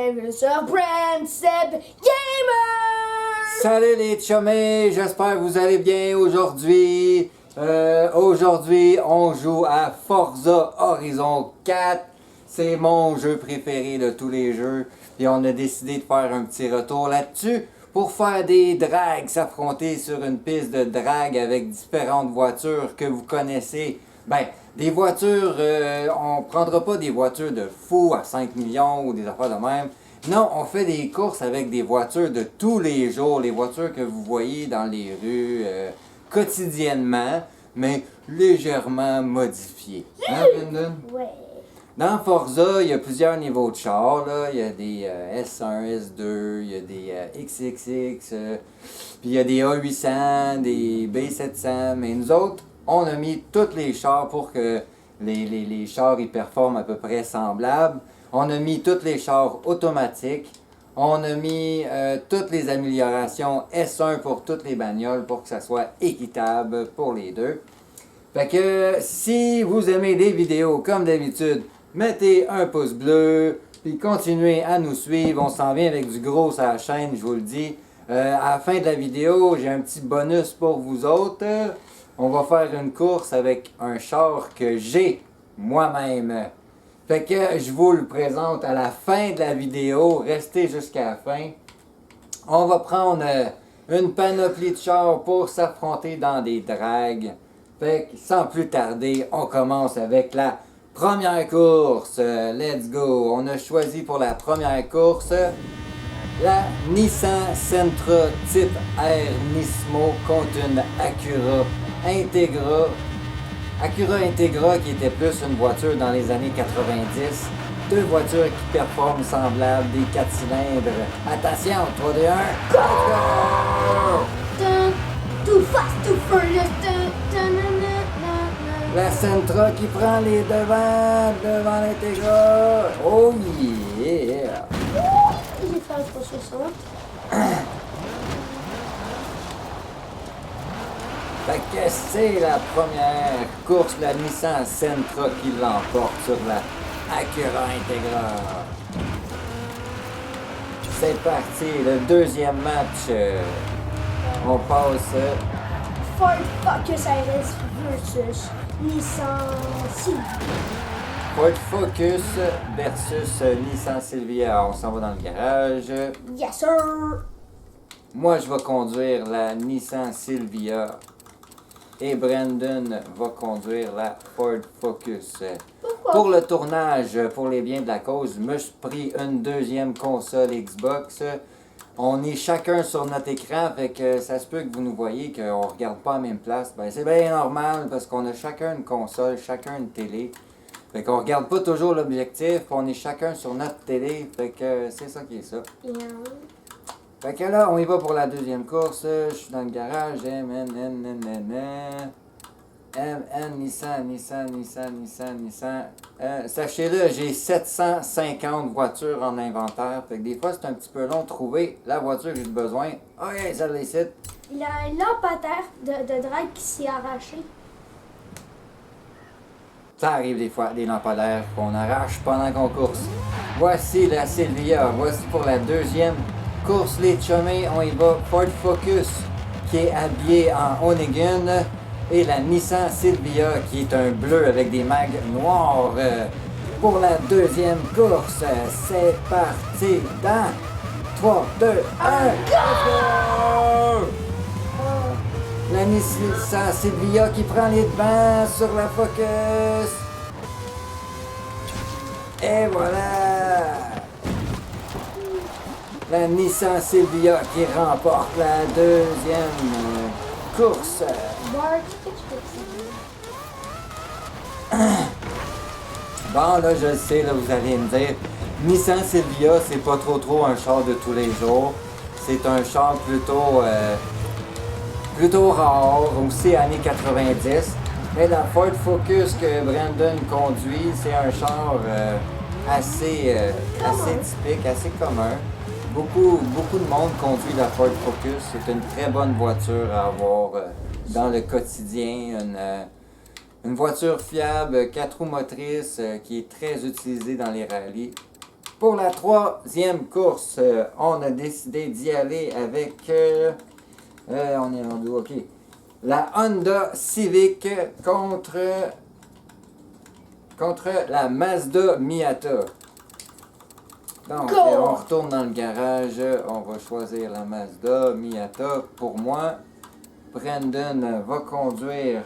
bienvenue sur Brand Seb Gamer! Salut les chumés, j'espère que vous allez bien aujourd'hui. Aujourd'hui, on joue à Forza Horizon 4. C'est mon jeu préféré de tous les jeux. Et on a décidé de faire un petit retour là-dessus pour faire des drags, s'affronter sur une piste de drag avec différentes voitures que vous connaissez. Ben, des voitures, on prendra pas des voitures de fou à 5 millions ou des affaires de même. Non, on fait des courses avec des voitures de tous les jours, les voitures que vous voyez dans les rues quotidiennement, mais légèrement modifiées. Hein, Brendan? Ouais. Dans Forza, il y a plusieurs niveaux de chars. Là. Il y a des S1, S2, il y a des XXX, puis il y a des A800, des B700. Mais nous autres, on a mis tous les chars pour que les chars ils performent à peu près semblables. On a mis tous les chars automatiques. On a mis toutes les améliorations S1 pour toutes les bagnoles pour que ça soit équitable pour les deux. Fait que si vous aimez les vidéos comme d'habitude, mettez un pouce bleu, puis continuez à nous suivre. On s'en vient avec du gros sur la chaîne, je vous le dis. À la fin de la vidéo, j'ai un petit bonus pour vous autres. On va faire une course avec un char que j'ai moi-même. Fait que je vous le présente à la fin de la vidéo. Restez jusqu'à la fin. On va prendre une panoplie de chars pour s'affronter dans des drags. Fait que sans plus tarder, on commence avec la première course. Let's go! On a choisi pour la première course la Nissan Sentra Type R Nismo contre une Acura Integra. Acura Integra qui était plus une voiture dans les années 90. Deux voitures qui performent semblables, des 4 cylindres. Attention, 3, 2, 1, go! Too fast, too furious. La Sentra qui prend les devant l'Integra. Oh yeah! J'ai fait un 360. Fait que c'est la première course, la Nissan Sentra qui l'emporte sur la Acura Integra. C'est parti, le deuxième match. On passe. Ford Focus RS versus Nissan Silvia. Ford Focus versus Nissan Silvia. On s'en va dans le garage. Yes sir! Moi, je vais conduire la Nissan Silvia. Et Brandon va conduire la Ford Focus. Pourquoi? Pour le tournage, pour les biens de la cause, je me suis pris une deuxième console Xbox. On est chacun sur notre écran, fait que ça se peut que vous nous voyez qu'on ne regarde pas à la même place. Ben, c'est bien normal parce qu'on a chacun une console, chacun une télé. Fait qu'on regarde pas toujours l'objectif, on est chacun sur notre télé. Fait que c'est ça qui est ça. Yeah. Fait que là, on y va pour la deuxième course. Je suis dans le garage. Nissan. Sachez-le, j'ai 750 voitures en inventaire. Fait que des fois, c'est un petit peu long de trouver la voiture que j'ai besoin. Ok, ça les cite. Il y a une lampadaire de drag qui s'est arrachée. Ça arrive des fois, des lampadaires qu'on arrache pendant qu'on course. Voici la Silvia. Voici pour la deuxième course, les chumés. On y va. Ford Focus qui est habillé en Hoonigan. Et la Nissan Silvia qui est un bleu avec des mags noirs. Pour la deuxième course, c'est parti dans 3, 2, 1, go! La Nissan Silvia qui prend les devants sur la Focus. Et voilà! La Nissan Silvia qui remporte la deuxième course. Bon, là, je le sais, là, vous allez me dire, Nissan Silvia, c'est pas trop un char de tous les jours. C'est un char plutôt rare, aussi années 90. Mais la Ford Focus que Brandon conduit, c'est un char assez typique, assez commun. Beaucoup de monde conduit la Ford Focus. C'est une très bonne voiture à avoir dans le quotidien. Une voiture fiable, 4 roues motrices qui est très utilisée dans les rallyes. Pour la troisième course, on a décidé d'y aller avec... on est rendu, ok. La Honda Civic contre la Mazda Miata. Donc, Go! on retourne dans le garage. On va choisir la Mazda Miata. Pour moi, Brandon va conduire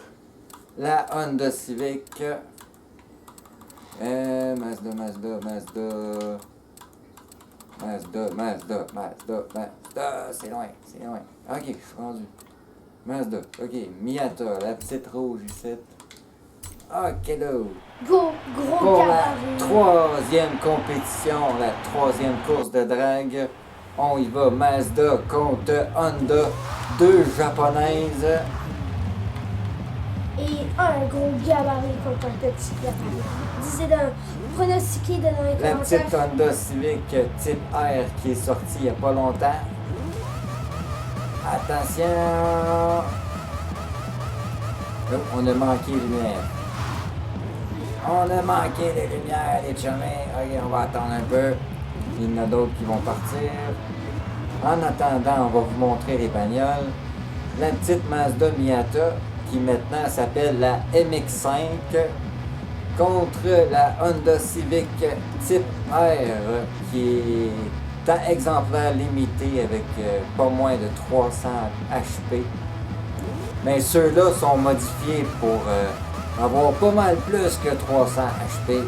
la Honda Civic. Mazda, c'est loin. Ok, je suis rendu. Mazda, ok, Miata, la petite rouge ici. Ok, là. Gros Pour la gabarit. troisième compétition, la troisième course de drague, on y va Mazda contre Honda, deux japonaises. Et un gros gabarit contre un petit gabarit. Disez donc, pronostiquez dans les La petite commentaires. Honda Civic type R qui est sortie il n'y a pas longtemps. Attention! Oh, on a manqué les lumières. On a manqué les lumières, les chumés. Ok, on va attendre un peu. Il y en a d'autres qui vont partir. En attendant, on va vous montrer les bagnoles. La petite Mazda Miata, qui maintenant s'appelle la MX-5, contre la Honda Civic type R, qui est un exemplaire limité avec pas moins de 300 HP. Mais ceux-là sont modifiés pour avoir pas mal plus que 300 HP.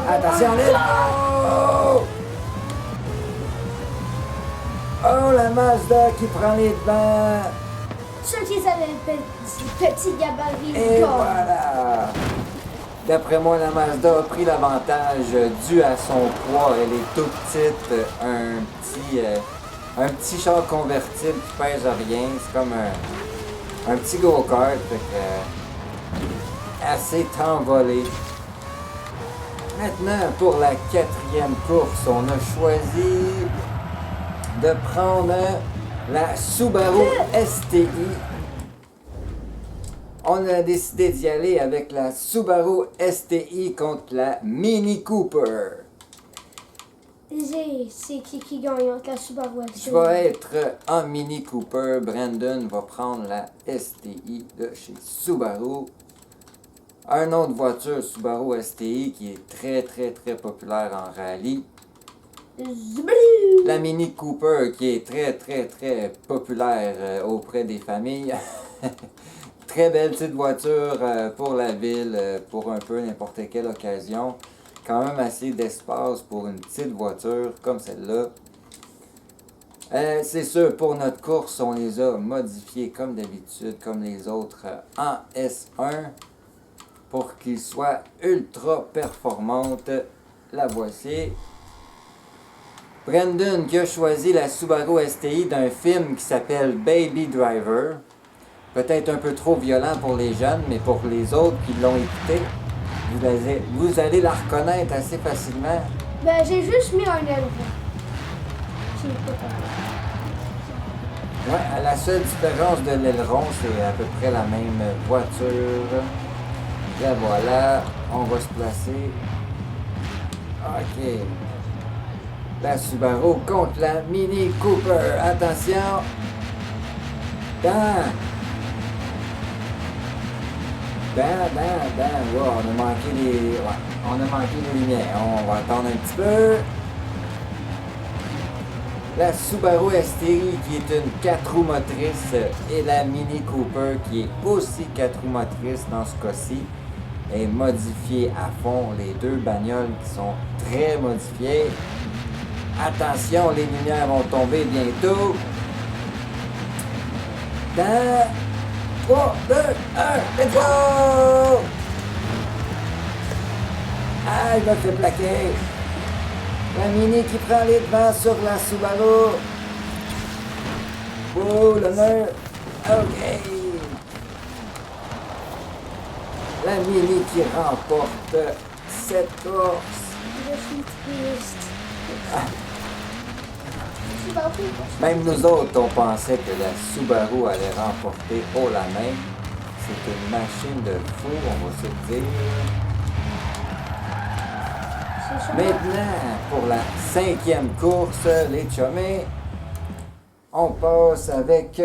Attention, les... Oh! Oh, la Mazda qui prend les devants. Ceux qui avaient le petit gabarit. Et go. voilà. D'après moi, la Mazda a pris l'avantage dû à son poids. Elle est toute petite, un petit char convertible qui pèse rien. C'est comme un petit go-kart. Elle s'est envolée. Maintenant, pour la quatrième course, on a choisi de prendre la Subaru STI. On a décidé d'y aller avec la Subaru STI contre la Mini Cooper. C'est qui gagne entre la Subaru et Je vais être en Mini Cooper. Brandon va prendre la STI de chez Subaru. Un autre voiture Subaru STI qui est très populaire en rallye. La Mini Cooper qui est très populaire auprès des familles. Très belle petite voiture pour la ville, pour un peu n'importe quelle occasion. Quand même assez d'espace pour une petite voiture comme celle-là. C'est sûr, pour notre course, on les a modifiés comme d'habitude, comme les autres, en S1 pour qu'ils soient ultra performantes. La voici. Brandon qui a choisi la Subaru STI d'un film qui s'appelle Baby Driver. Peut-être un peu trop violent pour les jeunes, mais pour les autres qui l'ont écouté, vous allez la reconnaître assez facilement. Ben, j'ai juste mis un aileron. J'ai pas fait. Ouais, la seule différence de l'aileron, c'est à peu près la même voiture. La voilà, on va se placer. Ok. La Subaru contre la Mini Cooper. Attention. Dans. Wow, on a manqué les lumières. On va attendre un petit peu. La Subaru STI qui est une 4 roues motrices et la Mini Cooper qui est aussi 4 roues motrices dans ce cas-ci est modifiée à fond. Les deux bagnoles qui sont très modifiées. Attention, les lumières vont tomber bientôt. Dans 3, 2, 1, let's go! Ah, il m'a fait plaquer. La Mini qui prend les devants sur la Subaru. Oh, l'honneur. OK. La Mini qui remporte cette course. Je suis triste. Même nous autres, on pensait que la Subaru allait remporter haut la main. C'est une machine de fou, on va se dire. C'est Maintenant, pour la 5e course, les chummés, on passe avec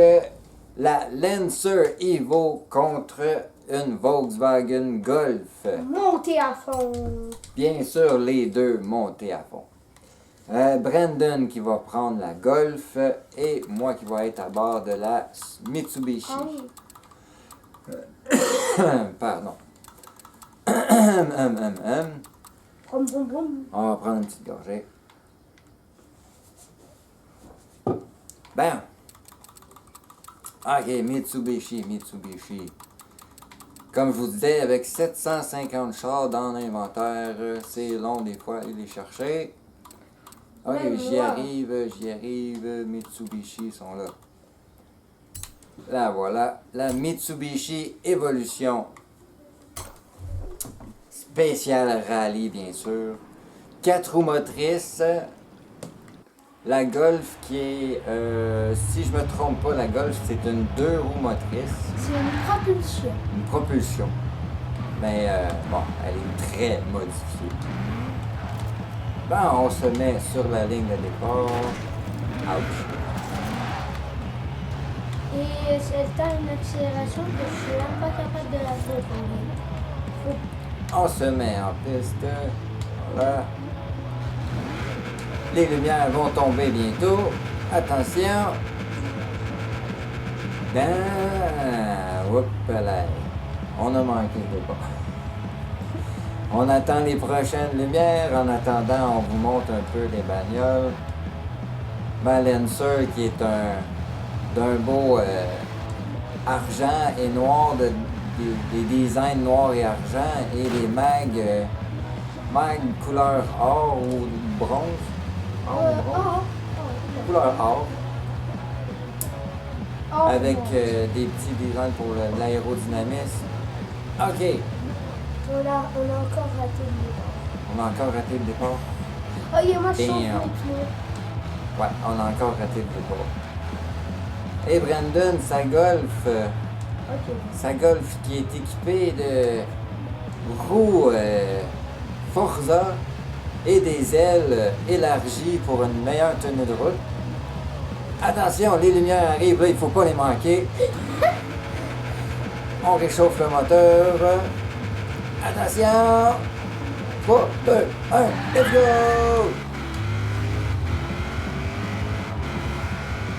la Lancer Evo contre une Volkswagen Golf. Montez à fond. Bien sûr, les deux montés à fond. Brandon qui va prendre la Golf et moi qui vais être à bord de la Mitsubishi. Ah oui. Pardon. Brum, brum, brum. On va prendre une petite gorgée. Ben. Ok, Mitsubishi. Comme je vous disais, avec 750 chars dans l'inventaire, c'est long des fois aller les chercher. Ok, Ouais, j'y moi. arrive. Mitsubishi sont là. Là, voilà. La Mitsubishi Evolution. Spécial rallye, bien sûr. 4 roues motrices. La Golf qui est, si je me trompe pas, la Golf c'est une 2 roues motrices. C'est une propulsion. Une propulsion. Mais bon, elle est très modifiée. Ben, on se met sur la ligne de départ. Ouch. Et c'est à une accélération que je suis même pas capable de la contrôler. On se met en piste. Voilà. Les lumières vont tomber bientôt. Attention. Oups là. On a manqué de pas. On attend les prochaines lumières. En attendant, on vous montre un peu les bagnoles. Ma Lancer qui est d'un beau argent et noir, des designs noirs et argent, et les mag couleur or ou bronze. Couleur or. Avec des petits designs pour l'aérodynamisme. Ok, On a encore raté le départ. on a encore raté le départ. Oh, il y a moi je chauffe Damn. les pneus. Ouais, on a encore raté le départ. Et Brandon, sa Golf. Ok. Sa Golf qui est équipée de roues Forza et des ailes élargies pour une meilleure tenue de route. Attention, les lumières arrivent, là, il ne faut pas les manquer. On réchauffe le moteur. Attention! 3, 2, 1, let's go!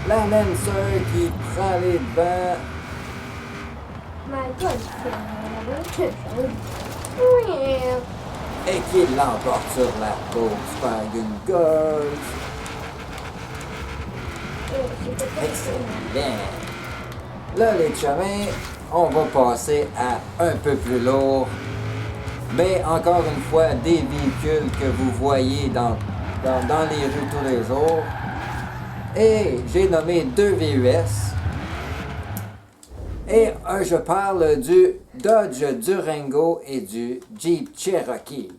La Lancer qui prend les devants. My God. Et qui l'emporte sur la Volkswagen Golf. Excellent. Là, les chemins, on va passer à un peu plus lourd. Mais encore une fois, des véhicules que vous voyez dans les rues tous les jours. Et j'ai nommé 2 VUS. Et je parle du Dodge Durango et du Jeep Cherokee.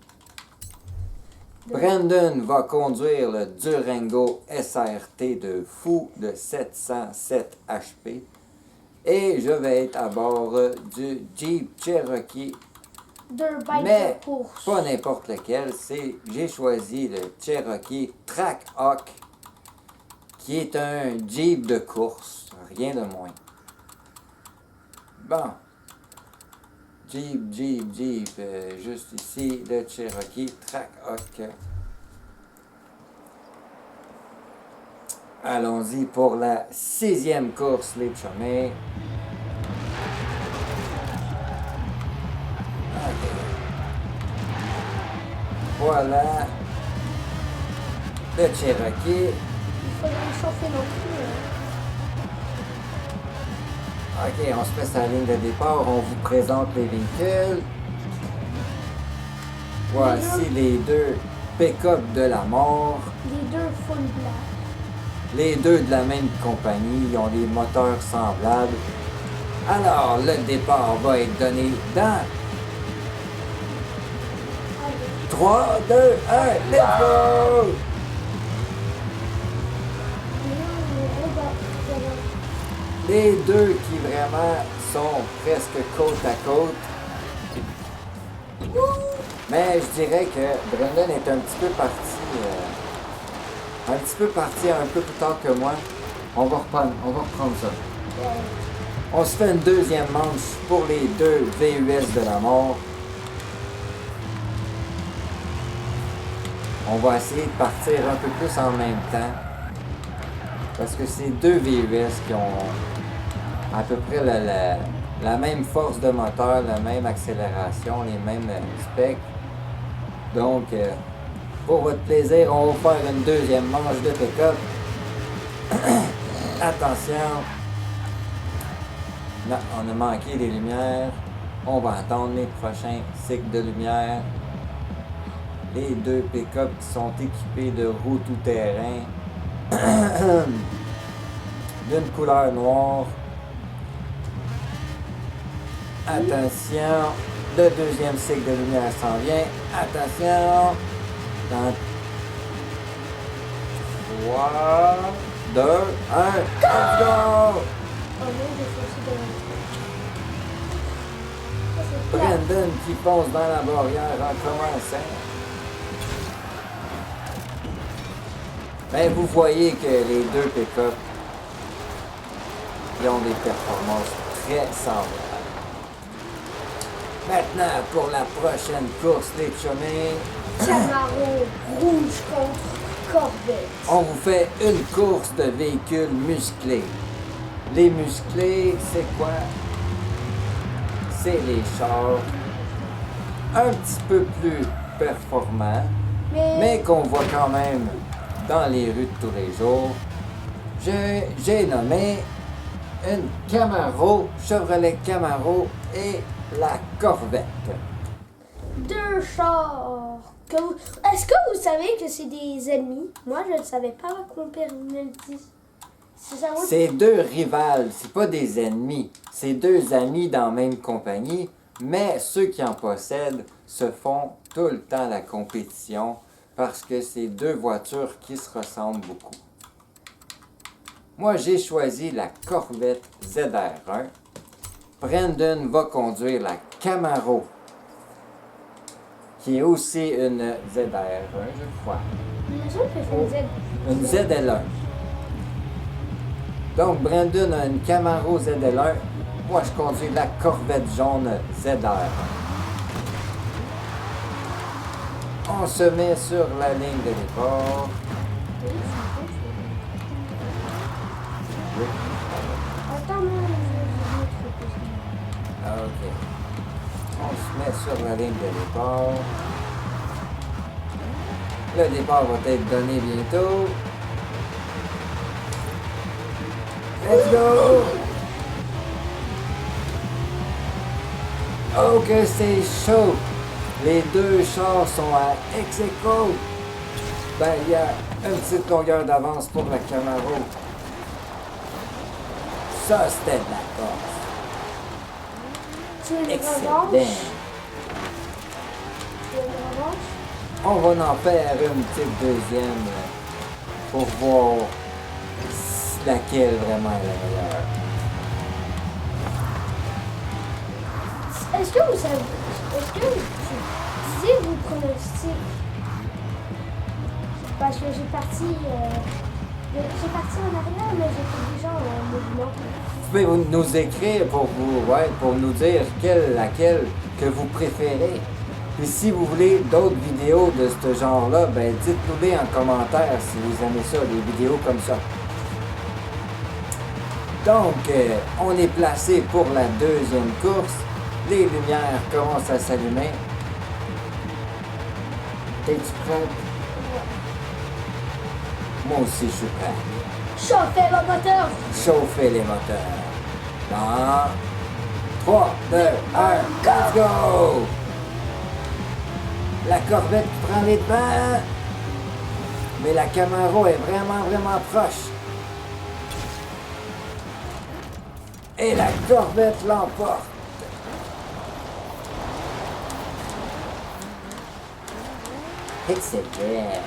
Brandon va conduire le Durango SRT de fou de 707 HP. Et je vais être à bord du Jeep Cherokee. Deux bikes Mais de course. pas n'importe lequel. J'ai choisi le Cherokee Trackhawk, qui est un Jeep de course. Rien de moins. Bon. Jeep, juste ici, le Cherokee Trackhawk. Allons-y pour la 6e course, les chumés. Ok. Voilà. Le Cherokee. Il faudrait chauffer nos pneus. Ok, on se met sur la ligne de départ, on vous présente les véhicules. Voici les 2 pick-up de la mort. Les deux full black. Les 2 de la même compagnie, ils ont des moteurs semblables. Alors, le départ va être donné dans 3, 2, 1, let's go! Les 2 qui vraiment sont presque côte à côte. Mais je dirais que Brendan est un petit peu parti un peu plus tard que moi. On va reprendre ça. On se fait une deuxième manche pour les deux VUS de la mort. On va essayer de partir un peu plus en même temps. Parce que c'est deux VUS qui ont à peu près la même force de moteur, la même accélération, les mêmes specs. Donc, pour votre plaisir, on va faire une deuxième manche de pick-up. Attention. Non, on a manqué des lumières. On va attendre les prochains cycles de lumière. Les deux pick-up qui sont équipés de roues tout-terrain. D'une couleur noire. Attention. Le deuxième cycle de lumière s'en vient. Attention. Dans 3, 2, 1. Let's go! Oh non, j'ai foncé de... Ça, c'est plat. Brendan qui fonce dans la barrière en commençant. Ben, vous voyez que les deux pick-up ils ont des performances très semblables. Maintenant, pour la prochaine course, les chummies, Camaro rouge contre Corvette. on vous fait une course de véhicules musclés. Les musclés, c'est quoi? C'est les chars un petit peu plus performants, mais qu'on voit quand même dans les rues de tous les jours. J'ai nommé une Camaro, Chevrolet Camaro et la Corvette. Deux chars. Est-ce que vous savez que c'est des ennemis? Moi, je ne savais pas que mon père me le dit. C'est deux rivales, c'est pas des ennemis. C'est deux amis dans la même compagnie, mais ceux qui en possèdent se font tout le temps la compétition parce que c'est deux voitures qui se ressemblent beaucoup. Moi, j'ai choisi la Corvette ZR1. Brendan va conduire la Camaro, qui est aussi une ZR1, je crois. Une ZL1. Donc, Brendan a une Camaro ZL1. Moi, je conduis la Corvette jaune ZR1. On se met sur la ligne de départ. Attends, non, OK. On se met sur la ligne de départ. Le départ va être donné bientôt. Let's go! Oh que c'est chaud! Les deux chars sont à ex-aequo. Ben, il y a une petite longueur d'avance pour la Camaro. Ça, c'était de la course. tu veux une Excellent. revanche? Tu veux une revanche? On va en faire une petite deuxième pour voir laquelle vraiment est la meilleure. Est-ce que vous savez, est-ce que tu disais vos pronostics? Parce que j'ai parti en arrière, mais j'étais déjà en mouvement. Vous pouvez nous écrire pour nous dire laquelle que vous préférez. Puis si vous voulez d'autres vidéos de ce genre-là, ben dites-nous-les en commentaire si vous aimez ça, des vidéos comme ça. Donc, on est placé pour la deuxième course. Les lumières commencent à s'allumer. T'es-tu prêt? Moi aussi, je suis prêt. Chauffez le moteur! Chauffer les moteurs. Dans 3, 2, 1, let's go! La Corvette qui prend les devants. Mais la Camaro est vraiment proche. Et la Corvette l'emporte. Excellent.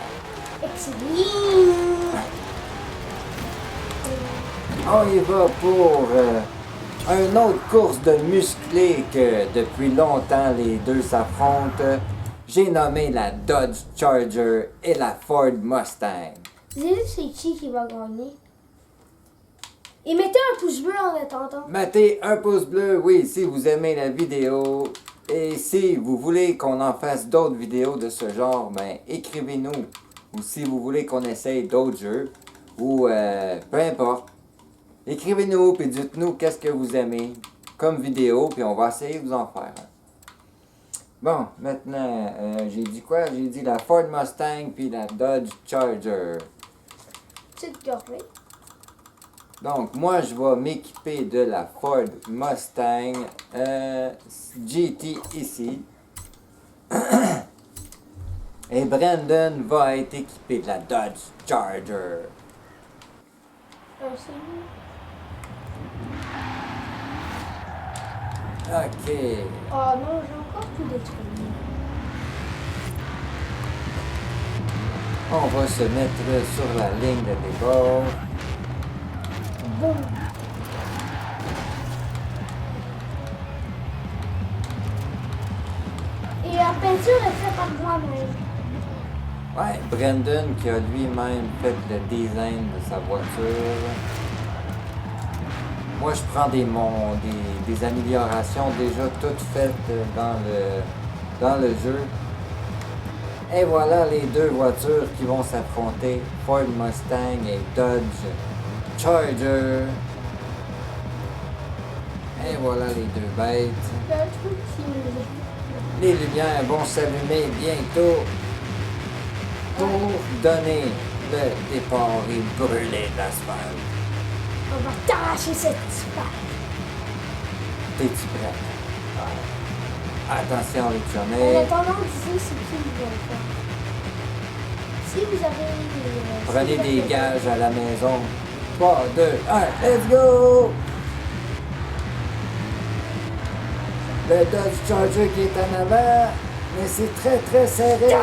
Excellent! On y va pour une autre course de musclés que depuis longtemps les deux s'affrontent. J'ai nommé la Dodge Charger et la Ford Mustang. Dis-nous c'est qui va gagner. Et mettez un pouce bleu en attendant. Mettez un pouce bleu, oui, si vous aimez la vidéo. Et si vous voulez qu'on en fasse d'autres vidéos de ce genre, ben écrivez-nous. Ou si vous voulez qu'on essaye d'autres jeux, ou peu importe. Écrivez-nous, puis dites-nous qu'est-ce que vous aimez comme vidéo, puis on va essayer de vous en faire. Bon, maintenant, j'ai dit quoi? J'ai dit la Ford Mustang, puis la Dodge Charger. Petite gorgée. Donc, moi, je vais m'équiper de la Ford Mustang GT ici. Et Brandon va être équipé de la Dodge Charger. C'est où? OK. Oh non, j'ai encore tout détruit. On va se mettre sur la ligne de départ. Bon. Et la peinture est faite par moi-même. Ouais, Brandon qui a lui-même fait le design de sa voiture. Moi, je prends des améliorations déjà toutes faites dans le jeu. Et voilà les deux voitures qui vont s'affronter, Ford Mustang et Dodge Charger. Et voilà les deux bêtes. Le truc qui Les lumières vont s'allumer bientôt pour donner le départ et brûler l'asphalte. on va t'arracher cette spade. T'es-tu prêt? Attention les En chumets. attendant, disez c'est qui vous va le faire. Si vous avez... Prenez si vous des avez- gages à la maison. 3, 2, 1, let's go! Le Dodge Charger qui est en avant, mais c'est très très serré,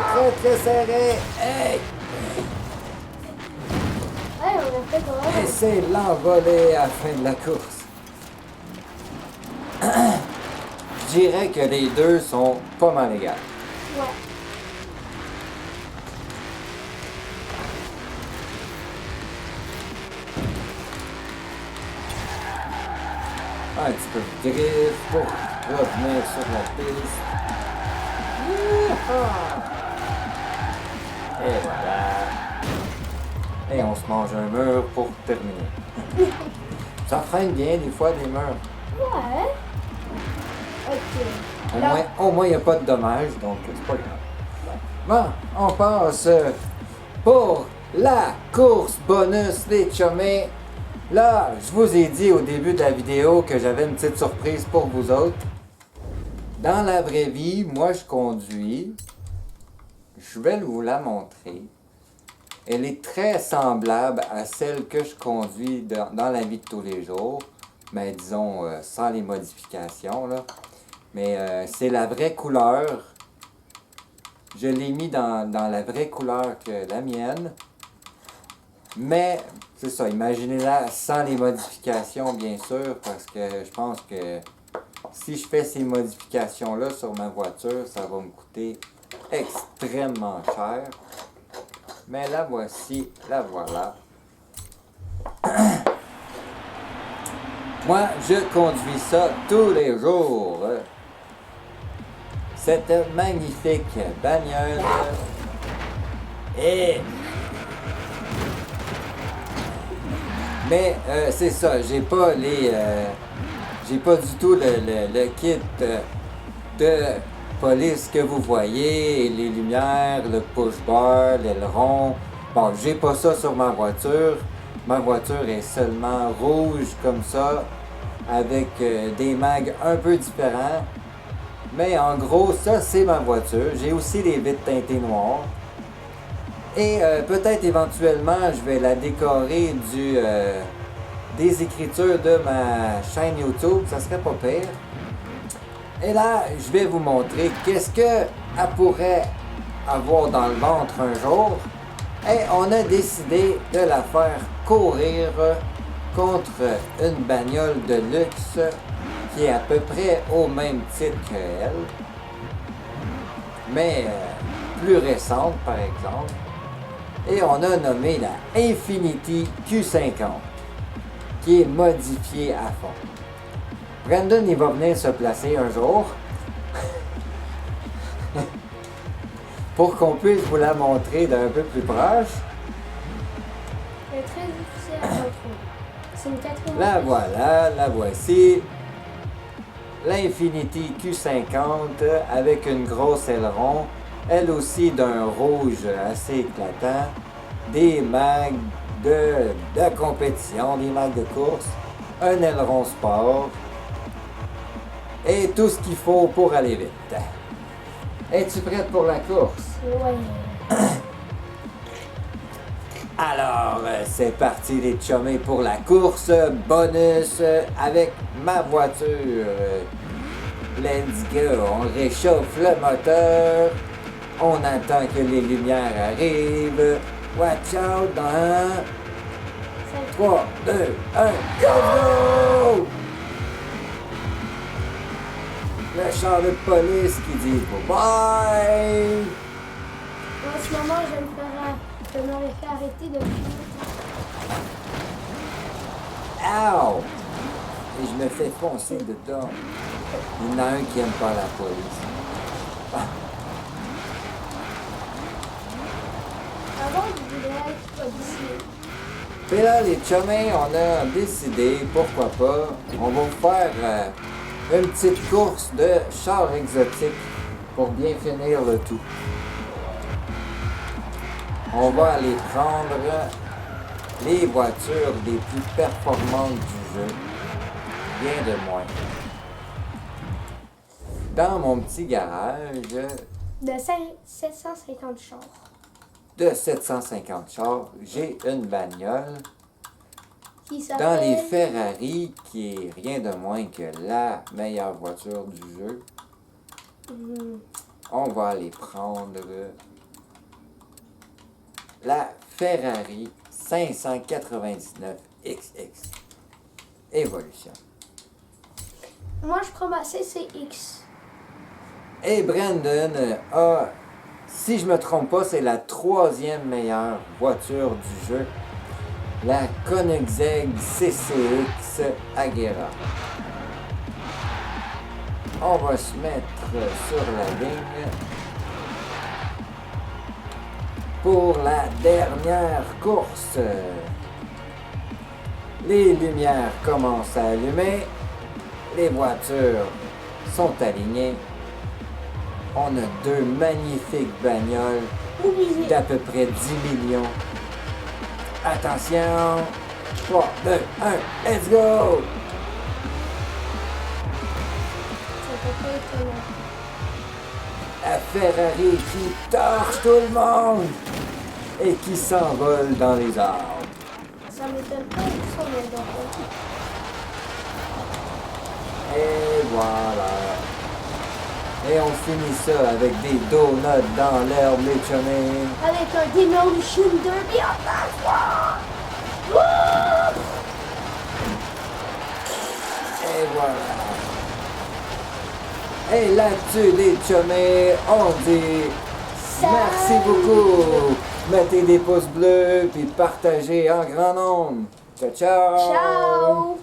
très serré. Hey! Ouais, on a fait quand Et même. c'est l'envolée à la fin de la course. Je dirais que les deux sont pas mal égales. Ouais. Un petit peu de drift pour revenir sur la piste. Et voilà. Et on se mange un mur pour terminer. Ça freine bien des fois des murs. Ouais. Ok. Là, Au moins, il n'y a pas de dommages, donc c'est pas grave. Bon, on passe pour la course bonus, les chumés. Là, je vous ai dit au début de la vidéo que j'avais une petite surprise pour vous autres. Dans la vraie vie, moi, je conduis. Je vais vous la montrer. Elle est très semblable à celle que je conduis dans la vie de tous les jours. Mais disons, sans les modifications, là. Mais c'est la vraie couleur. Je l'ai mis dans la vraie couleur que la mienne. Mais, c'est ça, imaginez-la sans les modifications, bien sûr, parce que je pense que si je fais ces modifications-là sur ma voiture, ça va me coûter extrêmement cher. Mais la voici, la voilà. Moi, je conduis ça tous les jours. Cette magnifique bagnole. Et... Mais c'est ça, j'ai pas du tout le kit de police que vous voyez, les lumières, le push bar, l'aileron. Bon, j'ai pas ça sur ma voiture. Ma voiture est seulement rouge comme ça, avec des mags un peu différents. Mais en gros, ça c'est ma voiture. J'ai aussi les vitres teintées noires. Et peut-être éventuellement, je vais la décorer des écritures de ma chaîne YouTube. Ça serait pas pire. Et là, je vais vous montrer qu'est-ce qu'elle pourrait avoir dans le ventre un jour. Et on a décidé de la faire courir contre une bagnole de luxe qui est à peu près au même titre qu'elle. mais plus récente par exemple. Et on a nommé la Infiniti Q50, qui est modifiée à fond. Brandon, il va venir se placer un jour pour qu'on puisse vous la montrer d'un peu plus proche. C'est très difficile à contrôler. C'est une quatrième. La voilà, la voici. L'Infiniti Q50 avec une grosse aileron, elle aussi d'un rouge assez éclatant, des mags de compétition, des mags de course, un aileron sport et tout ce qu'il faut pour aller vite. Es-tu prête pour la course? Ouais. Alors, c'est parti les chummés pour la course bonus avec ma voiture. Let's go, on réchauffe le moteur. On attend que les lumières arrivent. Watch out dans 3, 2, 1, go! Le char de police qui dit bye! En ce moment, je m'aurais fait arrêter de fumer. Ow! Et je me fais foncer dedans. Il y en a un qui aime pas la police. Avant, je voulais être policier. Puis là, les chummés, on a décidé, pourquoi pas, on va vous faire une petite course de chars exotiques pour bien finir le tout. On va aller prendre les voitures les plus performantes du jeu. Rien de moins. Dans mon petit garage De 750 chars. de 750 chars, j'ai une bagnole Qui dans les s'appelle... Ferrari qui est rien de moins que la meilleure voiture du jeu. On va aller prendre la Ferrari 599 XX Evolution. Moi, je prends ma CCX. Et Brandon a, si je me trompe pas, c'est la 3e meilleure voiture du jeu, la Koenigsegg CCX Agera. On va se mettre sur la ligne pour la dernière course. Les lumières commencent à allumer, les voitures sont alignées. On a 2 magnifiques bagnoles Oubliez. d'à peu près 10 millions. Attention! 3, 2, 1, let's go! Ça peut pas être étonnant. La Ferrari qui torche tout le monde et qui s'envole dans les arbres. Ça m'étonne pas qu'ils sont bien drôles. Et voilà. Et on finit ça avec des donuts dans l'herbe, les chummés. Avec un Demolition Derby en face. Wouh! Et voilà. Et là-dessus, les chummés, on dit merci beaucoup. Mettez des pouces bleus puis partagez en grand nombre. Ciao, ciao. Ciao!